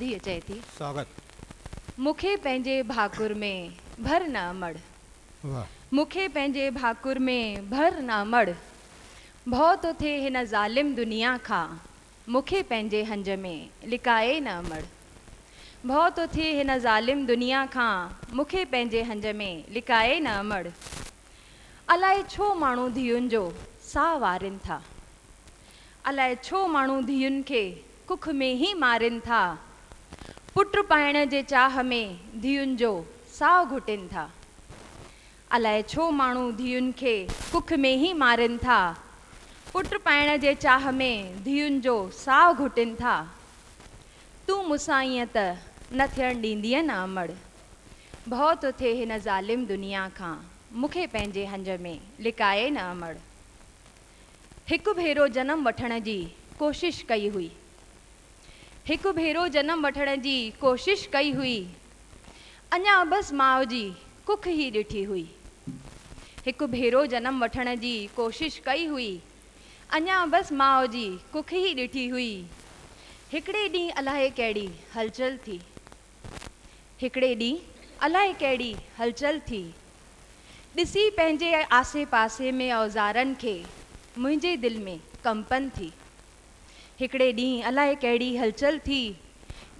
धीअ चए थी स्वागत मूंखे पंहिंजे भाकुर में भर न अमड़ वाह मूंखे पंहिंजे भाकुर में भर न अमड़ भउ थो थिए हिन ज़ालिम दुनिया खां मूंखे पंहिंजे हंज में लिकाए न अमड़ भउ थो थिए हिन ज़ालिम दुनिया खां मूंखे पंहिंजे हंज में लिकाए न अमड़ अलाए छो माण्हू धीउनि जो साह वारिनि था अलाए छो माण्हू धीउनि खे कुख में ही मारिनि था पुट पाइण जे चाह में धीउनि जो साह घुटनि था अलाए छो माण्हू धीउनि खे कुख में ही मारिनि था पुट पाइण जे चाह में धीउनि जो साह घुटनि था तूं मूंसां ईअं त न थियणु ॾींदीअ न अमड़ भउ थो थिए हिन ज़ालिम दुनिया खां मूंखे पंहिंजे हंज में लिकाए न अमड़ हिकु भेरो जनमु वठण जी कोशिशि कई हुई हिकु भेरो जनमु वठण जी कोशिशि कई हुई अञा बसि माउ जी कुख ई ॾिठी हुई हिकु भेरो जनमु वठण जी कोशिशि कई हुई अञा बसि माउ जी कुख ई ॾिठी हुई हिकिड़े ॾींहुं अलाए कहिड़ी हलचल थी हिकिड़े ॾींहुं अलाए कहिड़ी हलचल थी ॾिसी पंहिंजे आसे पासे में औज़ारनि खे मुंहिंजे दिलि में कंपन थी हिकिड़े ॾींहुं अलाए कहिड़ी हलचल थी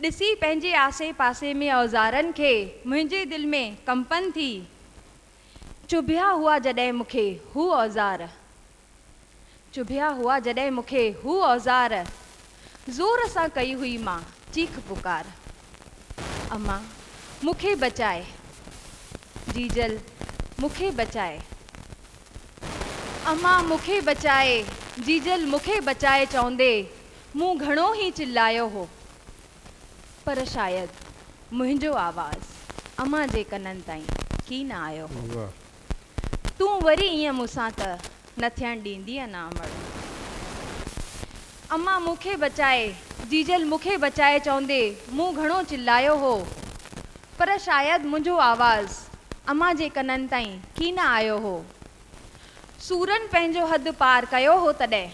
ॾिसी पंहिंजे आसे पासे में औज़ारनि खे मुंहिंजे दिलि में कंपन थी चुभिया हुआ जॾहिं मूंखे हू औज़ार चुभिया हुआ जॾहिं मूंखे हू औज़ार ज़ोर सां कई हुई मां चीख पुकार अम्मा मूंखे बचाए जीजल मूंखे बचाए अम्मा मूंखे बचाए जीजल मूंखे बचाए चवंदे मूं घणो ई चिल्लायो हो पर शायदि मुंहिंजो आवाज़ अम्मा जे कननि ताईं की न आयो हो तूं वरी ईअं मूंसां त न थियणु ॾींदीअ न अमड़ अम्मा मूंखे बचाए जीजल मूंखे बचाए चवंदे मूं घणो चिल्लायो हो पर शायदि मुंहिंजो आवाज़ अम्मा जे कननि ताईं की न आयो हो सूरन पंहिंजो हद पार कयो हो तॾहिं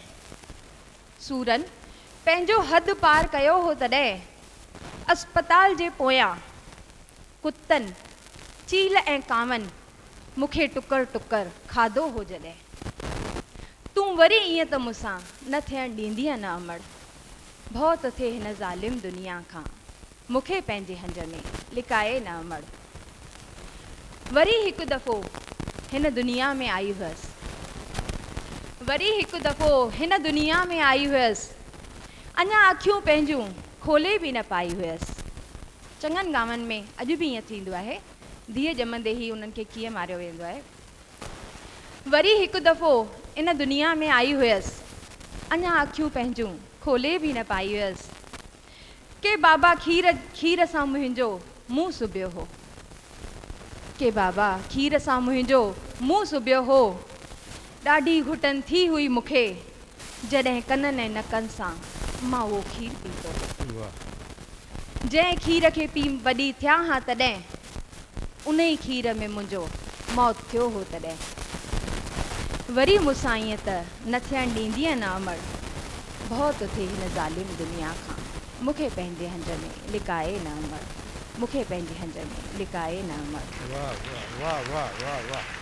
सूरन पंहिंजो हद पार कयो हो तॾहिं अस्पताल जे पोयां कुतनि चील ऐं कावनि मूंखे टुकर टुकर खाधो हो जॾहिं तूं वरी ईअं त मूंसां न थियणु ॾींदीअ न अमड़ भउ थो थिए हिन ज़ालिम दुनिया खां मूंखे पंहिंजे हंज में लिकाए न अमड़ वरी हिकु दफ़ो हिन दुनिया में आई हुअसि वरी हिकु दफ़ो हिन दुनिया में आई हुअसि अञा अखियूं पंहिंजूं खोले बि न पाई हुअसि चङनि गांवनि में अॼु बि ईअं थींदो आहे धीअ ॼमंदे ई उन्हनि खे कीअं मारियो वेंदो आहे वरी हिकु दफ़ो इन दुनिया में आई हुअसि अञा अखियूं पंहिंजूं खोले बि न पाई हुअसि के बाबा खीर सां मुंहिंजो मुंहुं सुबियो हो के बाबा खीर सां मुंहिंजो मुंहुं सुबियो हो ॾाढी घुटन थी हुई मूंखे जॾहिं कननि ऐं नकनि सां मां उहो खीर पीतो जंहिं खीर खे पी वॾी थिया हा तॾहिं उन ई खीर में मुंहिंजो मौत थियो हो तॾहिं वरी मूंसां ईअं त न थियणु ॾींदीअ न अमड़ भउ थो थिए हिन ज़ालिम दुनिया खां मूंखे पंहिंजे हंज में लिकाए न अमड़ मूंखे पंहिंजे हंज में लिकाए न अमड़ वाह वाह वाह वाह वाह वाह